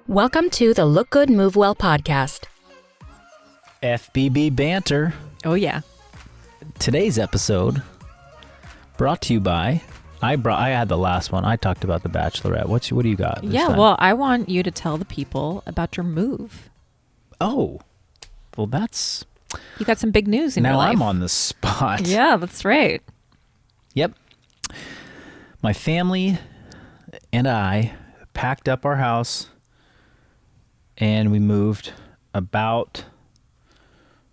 Welcome to the Look Good Move Well podcast. FBB banter. Oh, yeah. Today's episode brought to you by, I had the last one. I talked about The Bachelorette. What do you got this time? Well, I want you to tell the people about your move. Oh, well, that's... You got some big news in your life. Now I'm on the spot. Yeah, that's right. Yep. My family and I packed up our house and we moved about,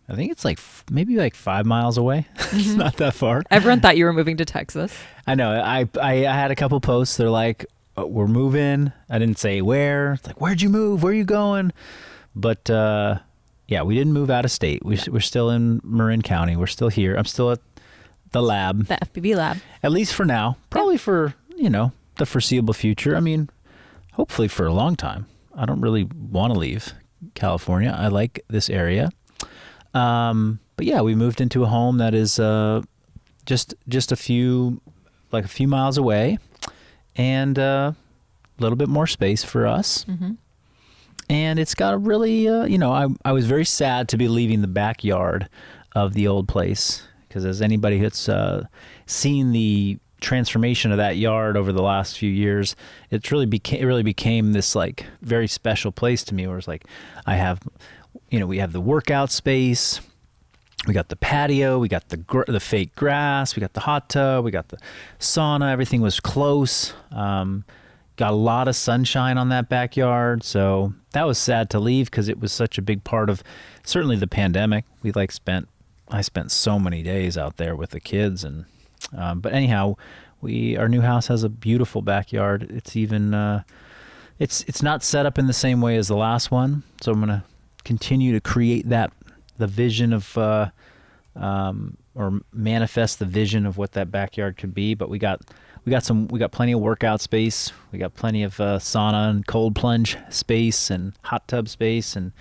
I think it's like maybe like 5 miles away. It's not that far. Everyone thought you were moving to Texas. I know. I had a couple posts. They're like, we're moving. I didn't say where. It's like, where'd you move? Where are you going? But yeah, we didn't move out of state. We're still in Marin County. We're still here. I'm still at the lab. The FBB lab. At least for now. Probably for, the foreseeable future. I mean, hopefully for a long time. I don't really want to leave California. I like this area. But yeah, we moved into a home that is just a few miles away and a little bit more space for us. Mm-hmm. And it's got a really, I was very sad to be leaving the backyard of the old place because as anybody that's seen the transformation of that yard over the last few years, it really became this like very special place to me where it's like we have the workout space, we got the patio, we got the fake grass, we got the hot tub, we got the sauna. Everything was close. Got a lot of sunshine on that backyard, so that was sad to leave because it was such a big part of certainly the pandemic. I spent so many days out there with the kids, and but anyhow, our new house has a beautiful backyard. It's even it's not set up in the same way as the last one, so I'm gonna continue to create the vision of or manifest the vision of what that backyard could be. But we got plenty of workout space. We got plenty of sauna and cold plunge space and hot tub space, and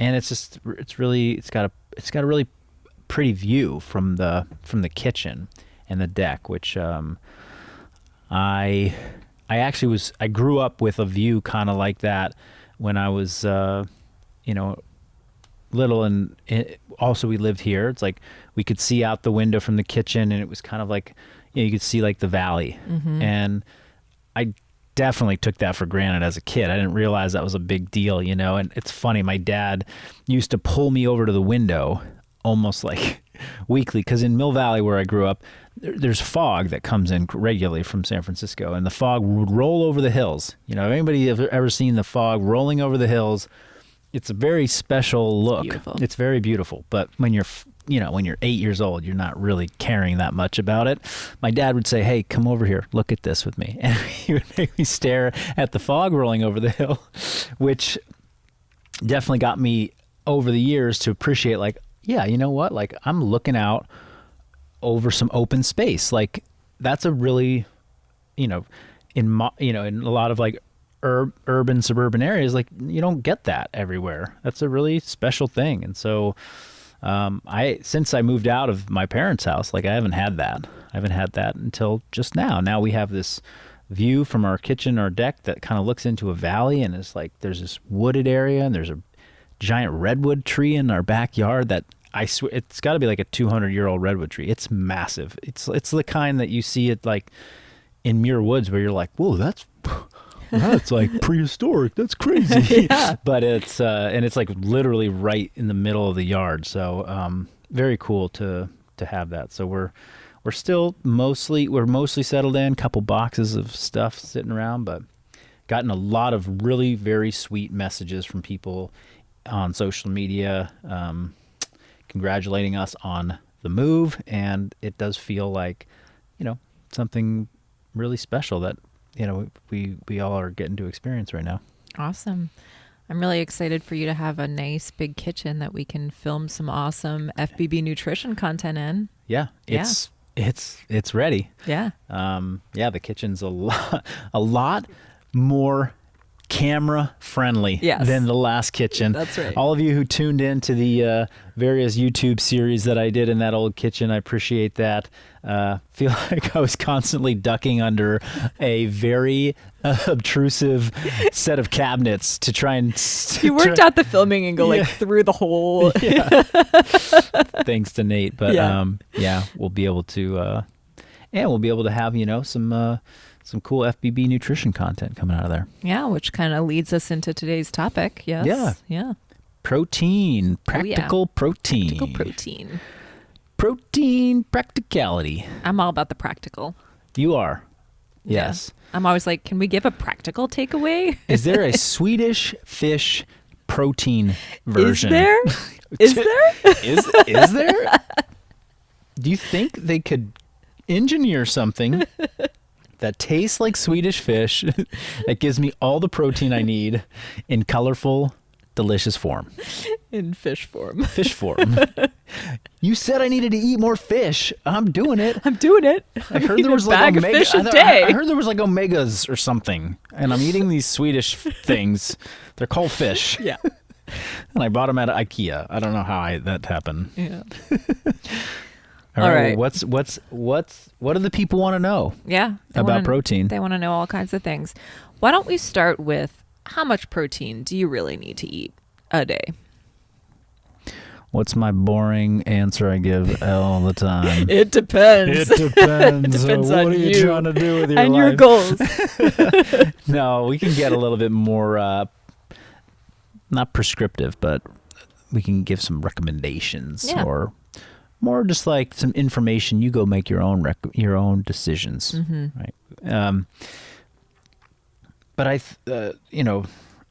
it's got a really pretty view from the kitchen and the deck, which I grew up with a view kind of like that when I was little, and also we lived here. It's like we could see out the window from the kitchen, and it was kind of like you could see like the valley. Mm-hmm. And I definitely took that for granted as a kid. I didn't realize that was a big deal, and it's funny, my dad used to pull me over to the window almost like weekly, because in Mill Valley where I grew up, there's fog that comes in regularly from San Francisco, and the fog would roll over the hills. Anybody ever seen the fog rolling over the hills? It's a very special look. It's very beautiful. But when you're 8 years old, you're not really caring that much about it. My dad would say, "Hey, come over here, look at this with me," and he would make me stare at the fog rolling over the hill, which definitely got me over the years to appreciate, like, yeah, you know what? Like, I'm looking out over some open space. Like, that's a really, in a lot of like urban suburban areas, like you don't get that everywhere. That's a really special thing. And so since I moved out of my parents' house, like I haven't had that until just now we have this view from our kitchen or deck that kind of looks into a valley, and it's like there's this wooded area, and there's a giant redwood tree in our backyard that I swear it's got to be like a 200-year-old redwood tree. It's massive. It's the kind that you see it like in Muir Woods where you're like, whoa, that's like prehistoric. That's crazy. Yeah. But it's and it's like literally right in the middle of the yard. So very cool to have that. So we're mostly settled in. Couple boxes of stuff sitting around, but gotten a lot of really very sweet messages from people on social media congratulating us on the move, and it does feel like something really special that we all are getting to experience right now. Awesome. I'm really excited for you to have a nice big kitchen that we can film some awesome FBB nutrition content in. Yeah, it's ready. Yeah. The kitchen's a lot more camera friendly Yes. than the last kitchen. That's right. All of you who tuned in to the various YouTube series that I did in that old kitchen, I appreciate that. Feel like I was constantly ducking under a very obtrusive set of cabinets to try and... You worked out the filming angle like through the whole... Yeah. Thanks to Nate. But we'll be able to... we'll be able to have, some cool FBB nutrition content coming out of there. Yeah, which kind of leads us into today's topic. Yes. Yeah. Protein. Practical protein. Practical protein. Protein practicality. I'm all about the practical. You are. Yes. Yeah. I'm always like, can we give a practical takeaway? Is there a Swedish fish protein version? Is there? Is there? Do you think they could engineer something that tastes like Swedish fish that gives me all the protein I need in colorful, delicious form? In fish form. Fish form. You said I needed to eat more fish. I'm doing it. I'm doing it. I heard there was like bag omega. of fish a I day. heard there was like omegas or something, and I'm eating these Swedish things. They're called fish. Yeah. And I bought them at IKEA. I don't know how that happened. Yeah. All right. What do the people want to know? Yeah. About protein. They want to know all kinds of things. Why don't we start with how much protein do you really need to eat a day? What's my boring answer I give all the time? It depends. It depends. It depends what on are you trying to do with your and life? your goals. No, we can get a little bit more, not prescriptive, but we can give some recommendations or more just like some information. You go make your own decisions, right? But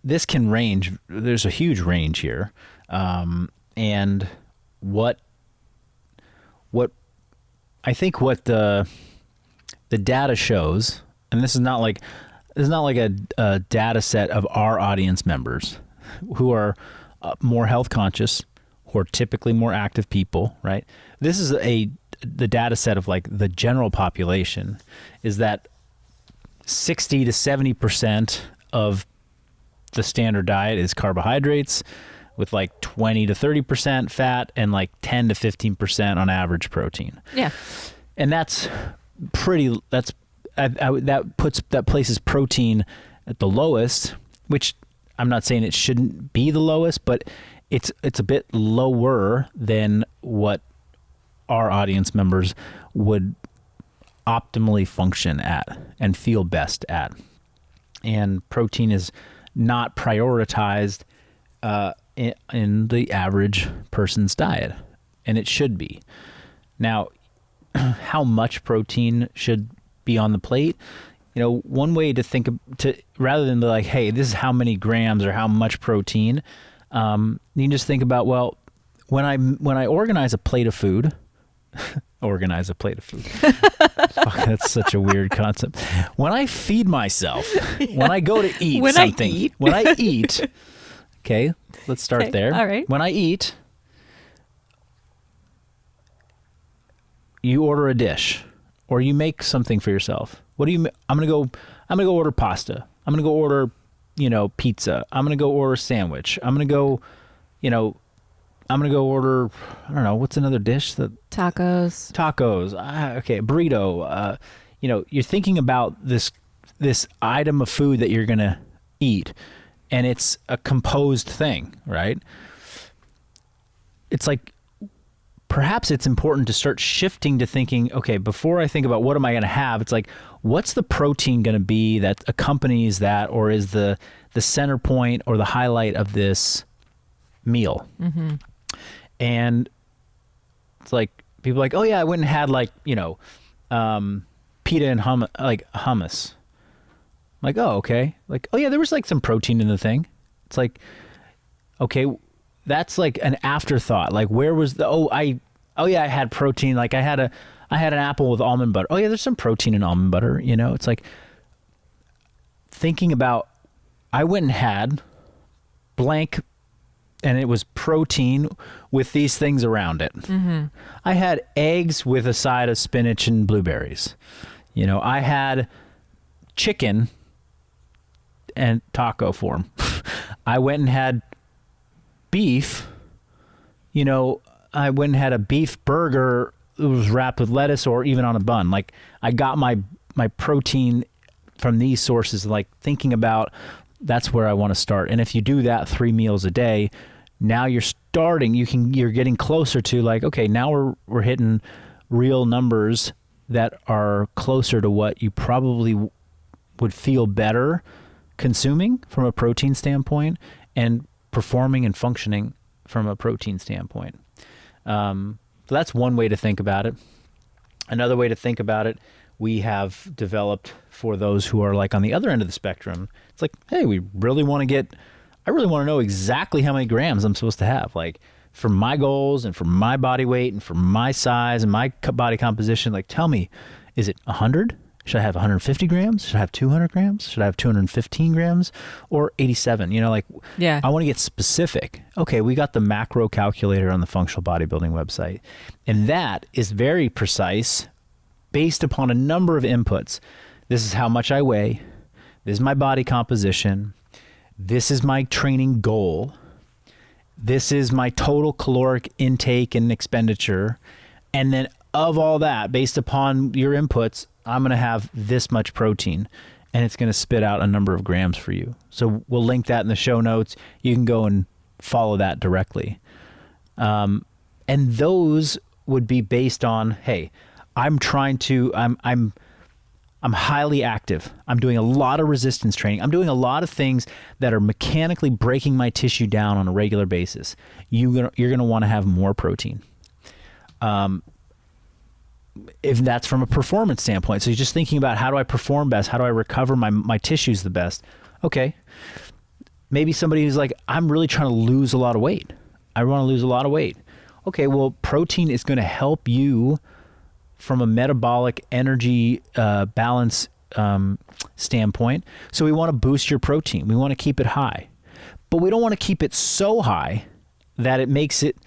this can range. There's a huge range here. And what I think what the data shows, and this is not like a data set of our audience members who are more health conscious, who are typically more active people, right? This is the data set of like the general population is that 60 to 70% of the standard diet is carbohydrates, with like 20 to 30% fat and like 10 to 15% on average protein. Yeah. And that places protein at the lowest, which I'm not saying it shouldn't be the lowest, but it's a bit lower than what our audience members would optimally function at and feel best at. And protein is not prioritized in the average person's diet, and it should be. Now, how much protein should be on the plate? One way to think rather than like, hey, this is how many grams or how much protein, you can just think about, well, when I organize a plate of food, Fuck, that's such a weird concept. When I feed myself, when I go to eat when I eat, okay, let's start there. All right. When I eat, you order a dish or you make something for yourself. What do you? I'm gonna go order pasta. I'm gonna go order, pizza. I'm gonna go order a sandwich. I'm gonna go order, I don't know, what's another dish that? Tacos. Okay, burrito. You're thinking about this item of food that you're gonna eat, and it's a composed thing, right? It's like perhaps it's important to start shifting to thinking, okay, before I think about what am I going to have, it's like, what's the protein going to be that accompanies that, or is the center point or the highlight of this meal? Mm-hmm. And it's like, people are like, oh yeah, I went and had like, pita and hummus. I'm like, oh, okay. Like, oh yeah, there was like some protein in the thing. It's like, okay, that's like an afterthought. Like, where was I had protein. Like I had an apple with almond butter. Oh yeah, there's some protein in almond butter. It's like thinking about, I went and had blank, and it was protein with these things around it. Mm-hmm. I had eggs with a side of spinach and blueberries. I had chicken and taco form. I went and had beef, I went and had a beef burger. It was wrapped with lettuce or even on a bun. Like, I got my protein from these sources, like thinking about that's where I want to start. And if you do that 3 meals a day, now you're getting closer to like, okay, now we're hitting real numbers that are closer to what you probably would feel better consuming from a protein standpoint and performing and functioning from a protein standpoint. So that's one way to think about it. Another way to think about it, we have developed for those who are like on the other end of the spectrum. It's like, hey, I really want to know exactly how many grams I'm supposed to have. Like, for my goals and for my body weight and for my size and my body composition, like, tell me, is it 100? Should I have 150 grams? Should I have 200 grams? Should I have 215 grams or 87? Yeah. I want to get specific. Okay, we got the macro calculator on the Functional Bodybuilding website, and that is very precise based upon a number of inputs. This is how much I weigh. This is my body composition. This is my training goal. This is my total caloric intake and expenditure. And then of all that, based upon your inputs, I'm going to have this much protein, and it's going to spit out a number of grams for you. So we'll link that in the show notes. You can go and follow that directly. And those would be based on, hey, I'm highly active. I'm doing a lot of resistance training. I'm doing a lot of things that are mechanically breaking my tissue down on a regular basis. You're going to want to have more protein. If that's from a performance standpoint. So you're just thinking about, how do I perform best? How do I recover my tissues the best? Okay. Maybe somebody who's like, I'm really trying to lose a lot of weight. I want to lose a lot of weight. Okay, well, protein is going to help you from a metabolic energy balance standpoint. So we want to boost your protein. We want to keep it high. But we don't want to keep it so high that it makes it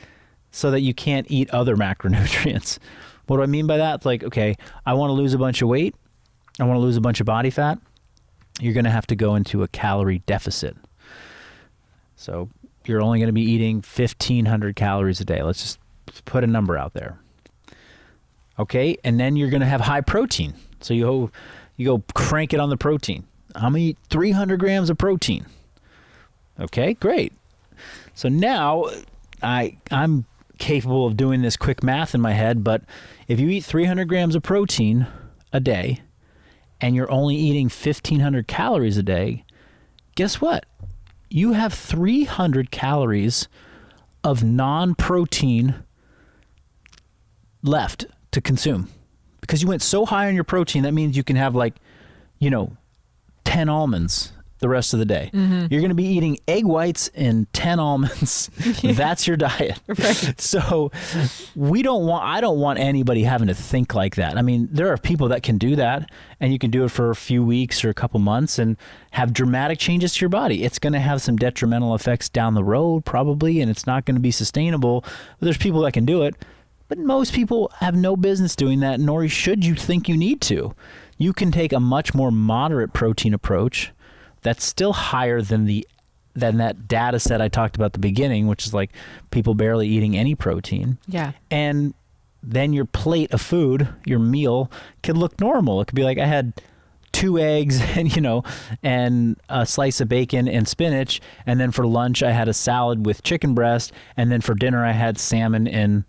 so that you can't eat other macronutrients. What do I mean by that? It's like, okay, I want to lose a bunch of weight. I want to lose a bunch of body fat. You're going to have to go into a calorie deficit. So you're only going to be eating 1,500 calories a day. Let's just put a number out there. Okay, and then you're going to have high protein. So you go crank it on the protein. I'm going to eat 300 grams of protein. Okay, great. So now I'm capable of doing this quick math in my head, but if you eat 300 grams of protein a day and you're only eating 1,500 calories a day, guess what? You have 300 calories of non-protein left to consume. Because you went so high on your protein, that means you can have 10 almonds the rest of the day. Mm-hmm. You're going to be eating egg whites and 10 almonds. Yeah. That's your diet. Right. So I don't want anybody having to think like that. I mean, there are people that can do that, and you can do it for a few weeks or a couple months and have dramatic changes to your body. It's going to have some detrimental effects down the road probably, and it's not going to be sustainable. But there's people that can do it. But most people have no business doing that, nor should you think you need to. You can take a much more moderate protein approach that's still higher than that data set I talked about at the beginning, which is like people barely eating any protein. Yeah. And then your plate of food, your meal, could look normal. It could be like, I had 2 eggs and a slice of bacon and spinach, and then for lunch I had a salad with chicken breast, and then for dinner I had salmon and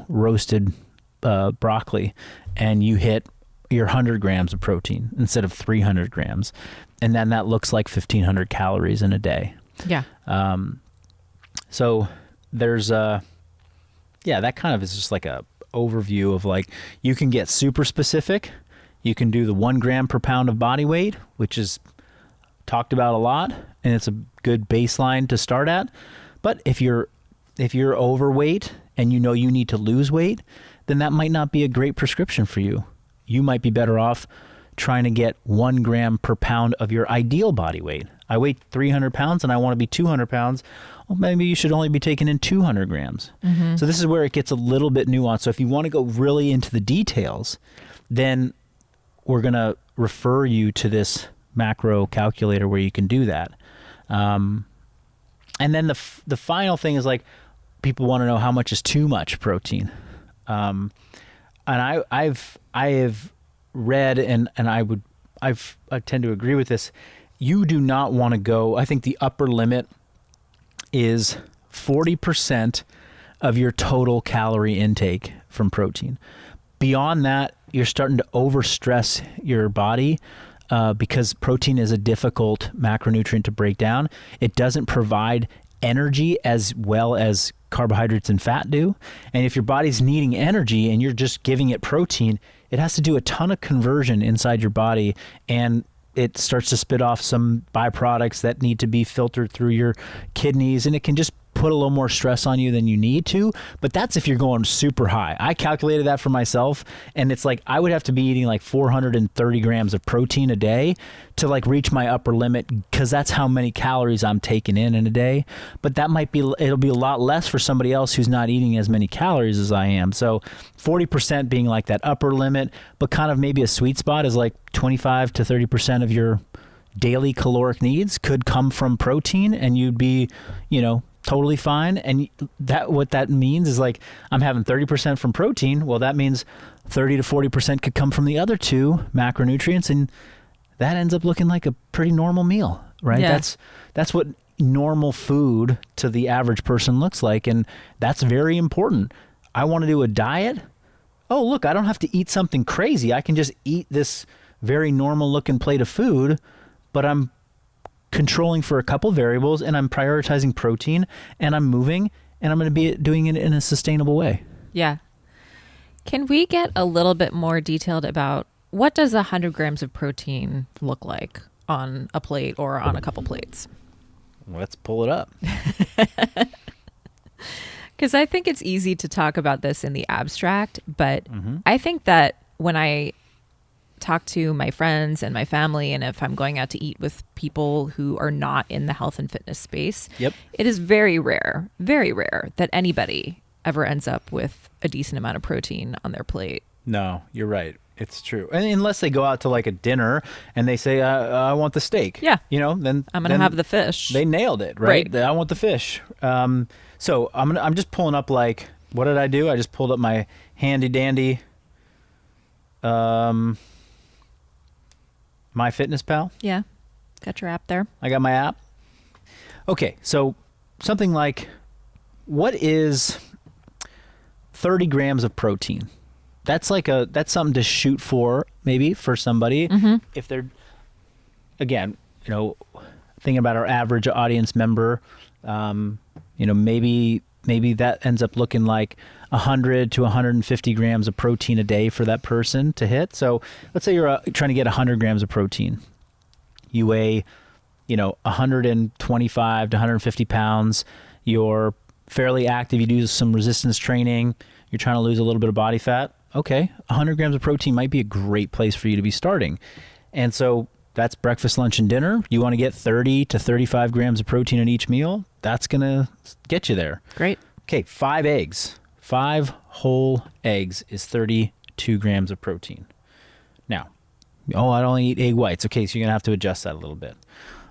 roasted broccoli, and you hit your 100 grams of protein instead of 300 grams, and then that looks like 1,500 calories in a day. Yeah. So there's that kind of is just like a overview of like, you can get super specific. You can do the 1 gram per pound of body weight, which is talked about a lot, and it's a good baseline to start at. But if you're overweight and you need to lose weight, then that might not be a great prescription for you. You might be better off trying to get 1 gram per pound of your ideal body weight. I weigh 300 pounds and I want to be 200 pounds. Well, maybe you should only be taking in 200 grams. Mm-hmm. So this is where it gets a little bit nuanced. So if you want to go really into the details, then we're going to refer you to this macro calculator where you can do that. And then the final thing is like, people want to know how much is too much protein. And I have read, and I tend to agree with this. You do not want to go, I think the upper limit is 40% of your total calorie intake from protein. Beyond that, you're starting to overstress your body because protein is a difficult macronutrient to break down. It doesn't provide energy as well as carbohydrates and fat do. And if your body's needing energy and you're just giving it protein, it has to do a ton of conversion inside your body, and it starts to spit off some byproducts that need to be filtered through your kidneys, and it can just put a little more stress on you than you need to. But that's if you're going super high. I calculated that for myself, and it's like I would have to be eating like 430 grams of protein a day to like reach my upper limit, because that's how many calories I'm taking in a day. But that might be, it'll be a lot less for somebody else who's not eating as many calories as I am. So 40% being like that upper limit, but kind of maybe a sweet spot is like 25 to 30% of your daily caloric needs could come from protein, and you'd be, totally fine. And that, what that means is like, I'm having 30% from protein. Well, that means 30 to 40% could come from the other two macronutrients, and that ends up looking like a pretty normal meal, right? Yeah. That's what normal food to the average person looks like, and that's very important. I want to do a diet. Oh, look, I don't have to eat something crazy. I can just eat this very normal looking plate of food, but I'm controlling for a couple variables, and I'm prioritizing protein, and I'm moving, and I'm going to be doing it in a sustainable way. Yeah. Can we get a little bit more detailed about what does 100 grams of protein look like on a plate or on a couple plates? Let's pull it up. Because I think it's easy to talk about this in the abstract, but I think that when I talk to my friends and my family, and if I'm going out to eat with people who are not in the health and fitness space, Yep. it is very rare that anybody ever ends up with a decent amount of protein on their plate. No, you're right. It's true. And unless they go out to like a dinner and they say, I want the steak. Yeah. Then I'm going to have the fish. They nailed it, right? I want the fish. So I'm just pulling up, like, what did I do? I just pulled up my handy dandy MyFitnessPal. Yeah. Got your app there. I got my app. Okay, so something like, what is 30 grams of protein? That's something to shoot for, maybe, for somebody. If they're, again, thinking about our average audience member, maybe that ends up looking like 100 to 150 grams of protein a day for that person to hit. So let's say you're trying to get 100 grams of protein. You weigh, 125 to 150 pounds. You're fairly active. You do some resistance training. You're trying to lose a little bit of body fat. Okay, 100 grams of protein might be a great place for you to be starting. And so that's breakfast, lunch, and dinner. You want to get 30 to 35 grams of protein in each meal. That's going to get you there. Great. Okay, 5 eggs. 5 whole eggs is 32 grams of protein. Now, I only eat egg whites. Okay, so you're going to have to adjust that a little bit.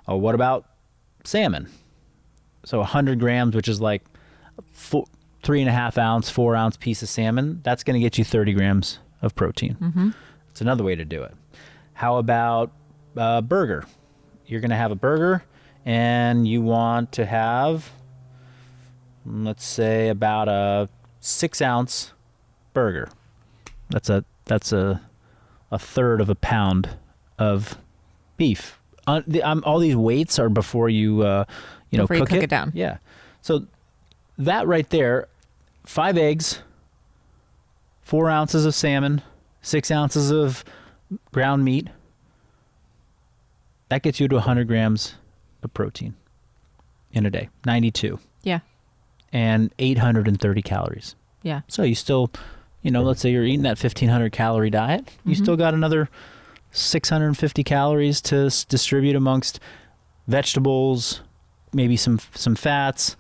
Oh, what about salmon? So 100 grams, which is like 3.5 ounce, 4 ounce piece of salmon. That's going to get you 30 grams of protein. It's another way to do it. How about burger? You're going to have a burger, and you want to have, let's say, about a 6 ounce burger. That's a third of a pound of beef. All these weights are before you Before you cook cook it down. Yeah. So that right there, 5 eggs, 4 ounces of salmon, 6 ounces of ground meat. That gets you to 100 grams of protein in a day. 92. Yeah. And 830 calories. Yeah. So you still, let's say you're eating that 1,500 calorie diet. You still got another 650 calories to distribute amongst vegetables, maybe some fats,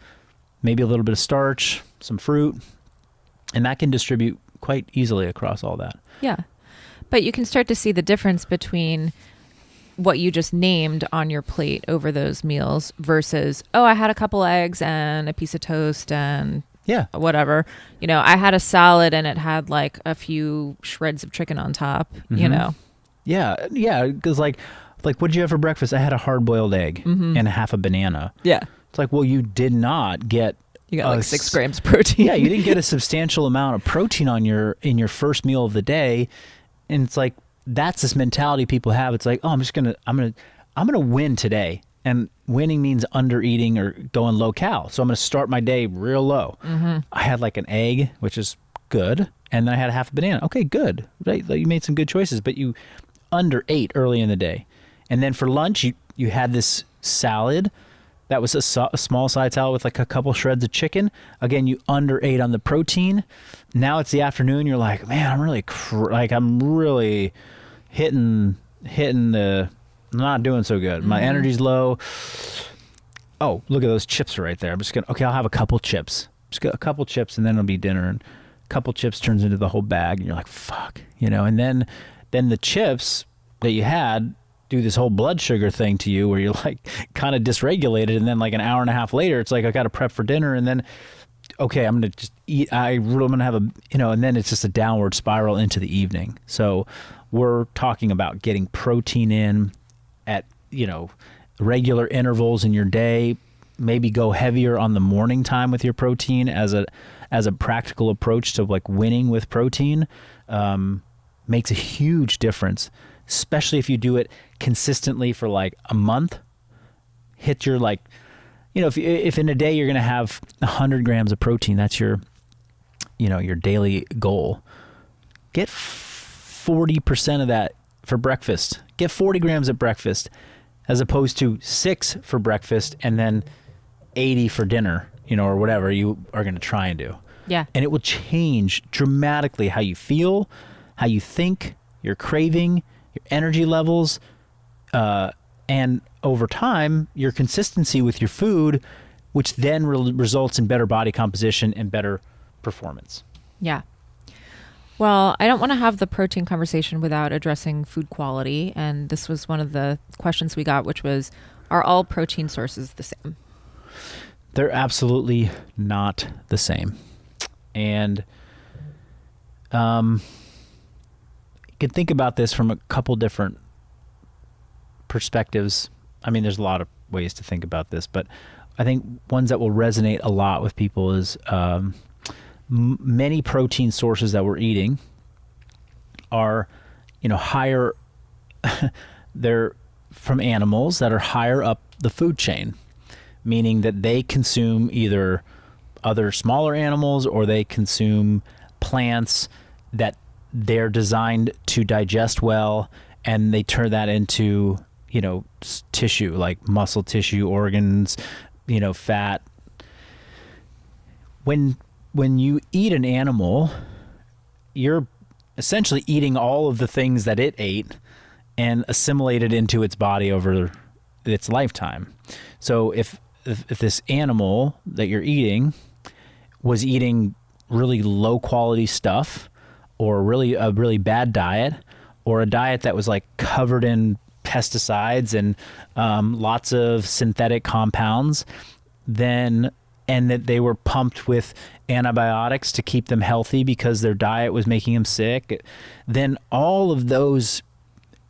maybe a little bit of starch, some fruit, and that can distribute quite easily across all that. Yeah. But you can start to see the difference between what you just named on your plate over those meals versus, oh, I had a couple eggs and a piece of toast and whatever. You know, I had a salad and it had like a few shreds of chicken on top, you know? Yeah. Yeah. Because like, what did you have for breakfast? I had a hard-boiled egg and half a banana. Yeah. It's like, well, you did not get... You got like 6 grams of protein. Yeah, you didn't get a substantial amount of protein in your first meal of the day. And it's like, that's this mentality people have. It's like, oh, I'm gonna win today. And winning means under eating or going low cal. So I'm gonna start my day real low. I had like an egg, which is good, and then I had half a banana. Okay, good. Right? You made some good choices, but you under ate early in the day. And then for lunch, you had this salad. That was a small side salad with like a couple shreds of chicken. Again, you under ate on the protein. Now it's the afternoon. You're like, man, I'm really hitting the, I'm not doing so good. My energy's low. Oh, look at those chips right there. I'll have a couple chips. Just get a couple chips and then it'll be dinner. And a couple chips turns into the whole bag. And you're like, fuck, you know, and then the chips that you had do this whole blood sugar thing to you where you're like kind of dysregulated, and then like an hour and a half later it's like I got to prep for dinner, and then okay, I'm gonna just eat. I'm gonna have and then it's just a downward spiral into the evening. So we're talking about getting protein in at regular intervals in your day. Maybe go heavier on the morning time with your protein as a practical approach to like winning with protein. Makes a huge difference, especially if you do it consistently for like a month. Hit your if in a day you're going to have 100 grams of protein, that's your daily goal. Get 40% of that for breakfast. Get 40 grams at breakfast as opposed to 6 for breakfast and then 80 for dinner, or whatever you are going to try and do. Yeah. And it will change dramatically how you feel, how you think, your craving, your energy levels, and over time, your consistency with your food, which then results in better body composition and better performance. Yeah. Well, I don't want to have the protein conversation without addressing food quality. And this was one of the questions we got, which was, are all protein sources the same? They're absolutely not the same. And you can think about this from a couple different perspectives. I mean, there's a lot of ways to think about this, but I think ones that will resonate a lot with people is many protein sources that we're eating are, higher. They're from animals that are higher up the food chain, meaning that they consume either other smaller animals or they consume plants that they're designed to digest well, and they turn that into tissue, like muscle tissue, organs, fat. When you eat an animal, you're essentially eating all of the things that it ate and assimilated into its body over its lifetime. So if this animal that you're eating was eating really low quality stuff, or a really bad diet, or a diet that was like covered in pesticides and lots of synthetic compounds, and that they were pumped with antibiotics to keep them healthy because their diet was making them sick, then all of those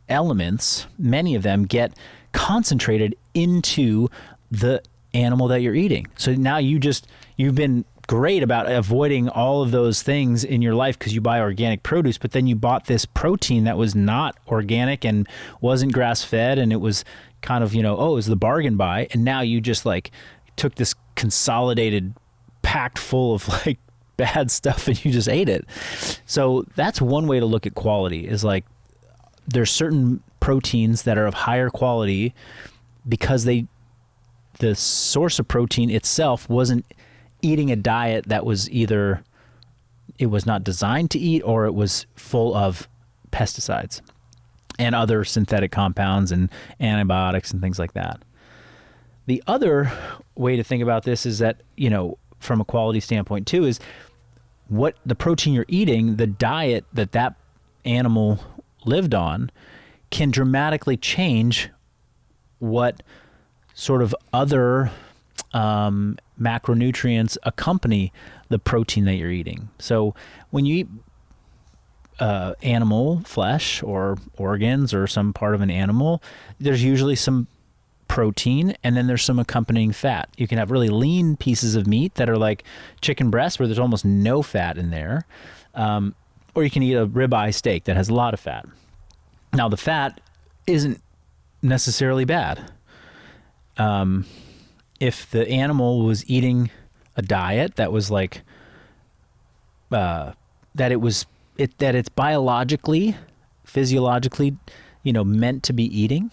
elements, many of them, get concentrated into the animal that you're eating. So now you've been great about avoiding all of those things in your life because you buy organic produce, but then you bought this protein that was not organic and wasn't grass-fed, and it was kind of, it was the bargain buy, and now you just like took this consolidated packed full of like bad stuff and you just ate it. So that's one way to look at quality, is like there's certain proteins that are of higher quality because the source of protein itself wasn't eating a diet that was either it was not designed to eat, or it was full of pesticides and other synthetic compounds and antibiotics and things like that. The other way to think about this is that, from a quality standpoint too, is what the protein you're eating, the diet that animal lived on, can dramatically change what sort of other macronutrients accompany the protein that you're eating. So when you eat animal flesh or organs or some part of an animal, there's usually some protein and then there's some accompanying fat. You can have really lean pieces of meat that are like chicken breast where there's almost no fat in there. Or you can eat a ribeye steak that has a lot of fat. Now the fat isn't necessarily bad. If the animal was eating a diet that was like, that it's biologically, physiologically, meant to be eating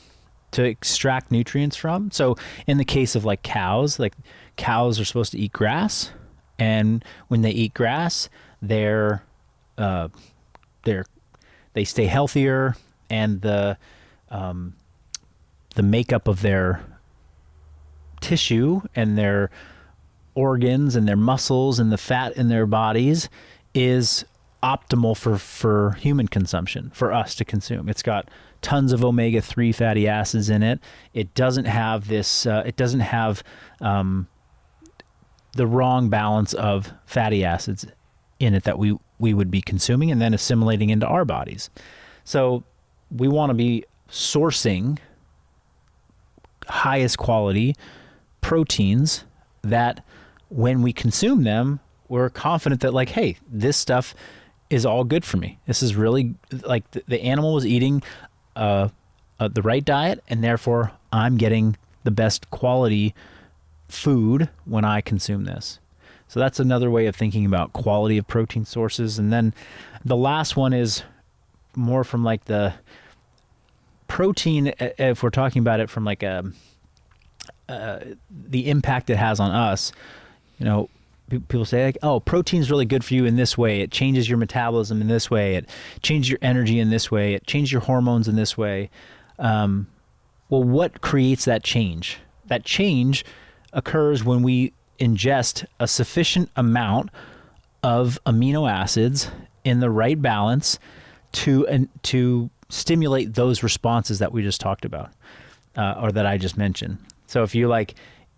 to extract nutrients from. So in the case of like cows are supposed to eat grass, and when they eat grass, they stay healthier, and the makeup of their tissue and their organs and their muscles and the fat in their bodies is optimal for human consumption, for us to consume. It's got tons of omega-3 fatty acids in it. It doesn't have this, the wrong balance of fatty acids in it that we would be consuming and then assimilating into our bodies. So we want to be sourcing highest quality proteins that when we consume them, we're confident that like, hey, this stuff is all good for me. This is really like the animal was eating the right diet, and therefore I'm getting the best quality food when I consume this. So that's another way of thinking about quality of protein sources. And then the last one is more from like the protein, if we're talking about it from like the impact it has on us. People say like, oh, protein's really good for you in this way. It changes your metabolism in this way. It changes your energy in this way. It changes your hormones in this way. Well, what creates that change? That change occurs when we ingest a sufficient amount of amino acids in the right balance to stimulate those responses that we just talked about, or that I just mentioned. So if you like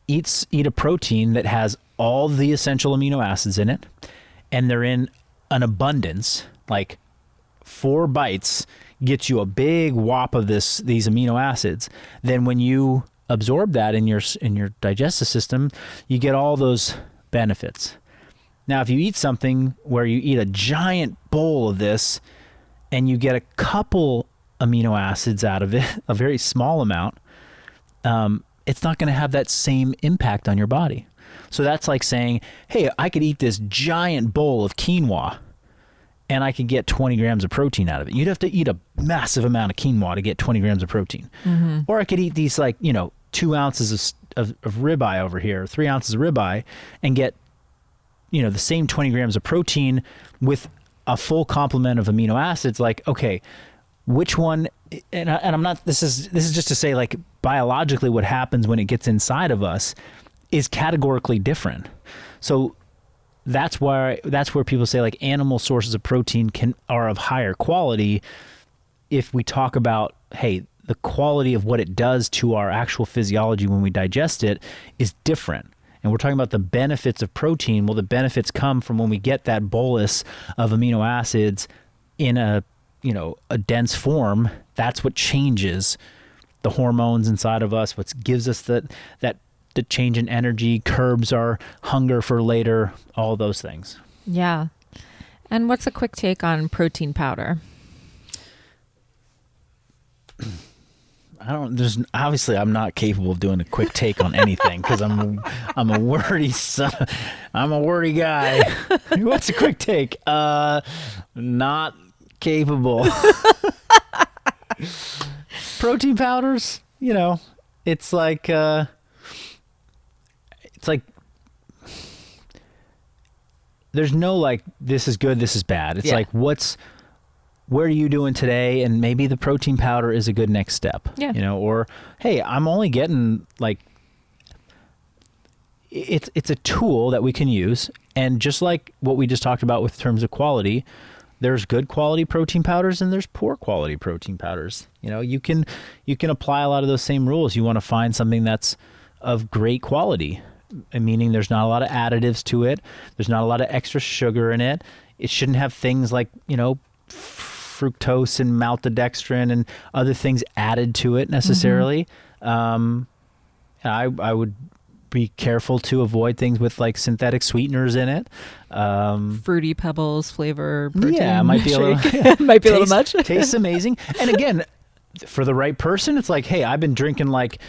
eat a protein that has all the essential amino acids in it, and they're in an abundance, like 4 bites gets you a big whop of these amino acids, then when you absorb that in your digestive system, you get all those benefits. Now, if you eat something where you eat a giant bowl of this and you get a couple amino acids out of it, a very small amount, it's not going to have that same impact on your body. So that's like saying, hey, I could eat this giant bowl of quinoa and I could get 20 grams of protein out of it. You'd have to eat a massive amount of quinoa to get 20 grams of protein. Mm-hmm. Or I could eat these 2 ounces of ribeye over here, 3 ounces of ribeye, and get, the same 20 grams of protein with a full complement of amino acids. Like, okay, which one, and I'm not, this is just to say like biologically what happens when it gets inside of us is categorically different. So that's where people say like animal sources of protein are of higher quality. If we talk about, hey, the quality of what it does to our actual physiology when we digest it is different. And we're talking about the benefits of protein. Well, the benefits come from when we get that bolus of amino acids in a dense form. That's what changes the hormones inside of us, what gives us the change in energy, curbs our hunger for later, all those things. Yeah. And what's a quick take on protein powder? Obviously I'm not capable of doing a quick take on anything because I'm a wordy son. I'm a wordy guy. What's a quick take? Not capable. Protein powders, it's like there's no like this is good, this is bad. It's like where are you doing today? And maybe the protein powder is a good next step. Yeah. Or hey, I'm only getting like it's a tool that we can use, and just like what we just talked about with terms of quality, there's good quality protein powders and there's poor quality protein powders. You can apply a lot of those same rules. You want to find something that's of great quality, meaning there's not a lot of additives to it. There's not a lot of extra sugar in it. It shouldn't have things like, fructose and maltodextrin and other things added to it necessarily. I would be careful to avoid things with like synthetic sweeteners in it. Fruity Pebbles flavor protein. Yeah, it might be might be a little much. Tastes amazing. And again, for the right person, it's like, hey, I've been drinking like,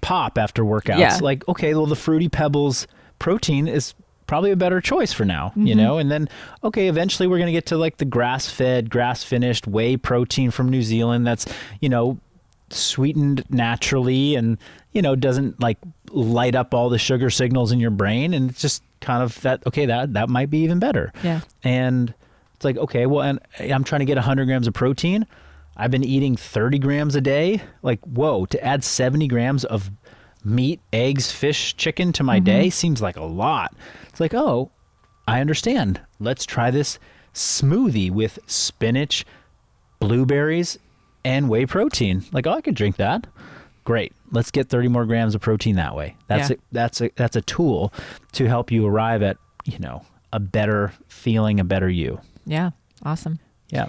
pop after workouts. Yeah. Like, okay, well, the Fruity Pebbles protein is probably a better choice for now, and then, okay, eventually we're going to get to like the grass-fed, grass-finished whey protein from New Zealand that's, sweetened naturally and, doesn't like light up all the sugar signals in your brain. And it's just kind of that might be even better. Yeah. And it's like, okay, well, and I'm trying to get 100 grams of protein. I've been eating 30 grams a day. Like, whoa, to add 70 grams of meat, eggs, fish, chicken to my day seems like a lot. It's like, oh, I understand. Let's try this smoothie with spinach, blueberries, and whey protein. Like, oh, I could drink that. Great. Let's get 30 more grams of protein that way. That's a tool to help you arrive at, a better feeling, a better you. Yeah. Awesome. Yeah.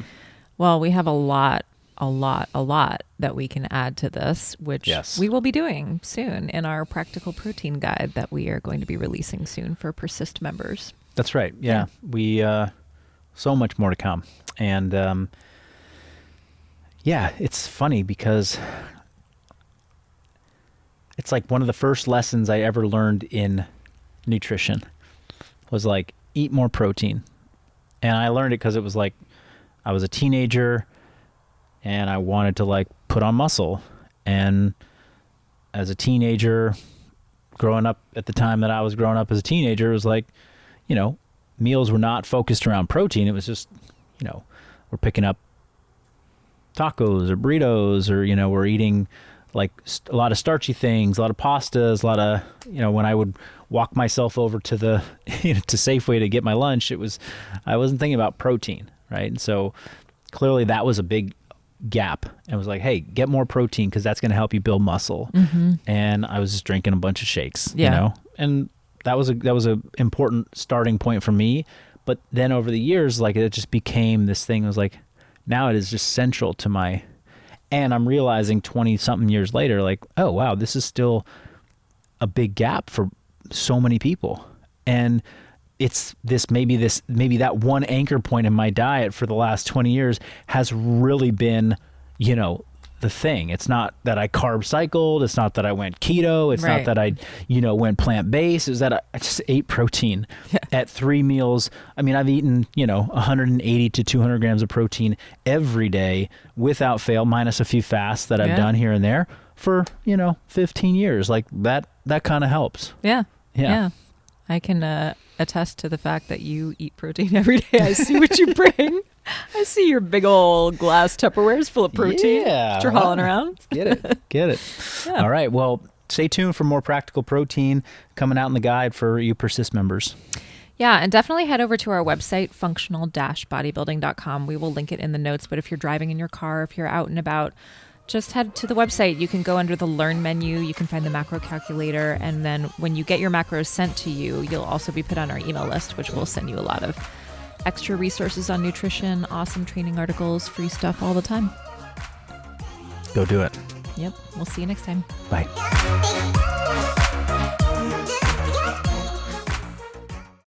Well, we have a lot that we can add to this, which we will be doing soon in our practical protein guide that we are going to be releasing soon for Persist members. That's right. Yeah. We, so much more to come. And, it's funny because it's like one of the first lessons I ever learned in nutrition was like, eat more protein. And I learned it because it was like, I was a teenager and I wanted to like put on muscle. And as a teenager, growing up at the time that I was growing up as a teenager, it was like, meals were not focused around protein. It was just, we're picking up tacos or burritos or, we're eating like a lot of starchy things, a lot of pastas, a lot of, when I would walk myself over to the, to Safeway to get my lunch, I wasn't thinking about protein. Right. And so clearly that was a big gap. And it was like, hey, get more protein because that's going to help you build muscle. And I was just drinking a bunch of shakes, and that was a important starting point for me. But then over the years, like it just became this thing. It was like, now it is just central to my, and I'm realizing 20 something years later, like, oh, wow, this is still a big gap for so many people. And it's maybe that one anchor point in my diet for the last 20 years has really been, the thing. It's not that I carb cycled. It's not that I went keto. It's not that I, went plant-based. It's that I just ate protein at 3 meals. I mean, I've eaten, 180 to 200 grams of protein every day without fail, minus a few fasts that I've done here and there for, 15 years. Like that kind of helps. Yeah. I can attest to the fact that you eat protein every day. I see what you bring. I see your big old glass Tupperwares full of protein that you're hauling around. Get it. Yeah. All right. Well, stay tuned for more practical protein coming out in the guide for you Persist members. Yeah, and definitely head over to our website, functional-bodybuilding.com. We will link it in the notes, but if you're driving in your car, if you're out and about, just head to the website. You can go under the Learn menu. You can find the macro calculator. And then when you get your macros sent to you, you'll also be put on our email list, which will send you a lot of extra resources on nutrition, awesome training articles, free stuff all the time. Go do it. Yep. We'll see you next time. Bye.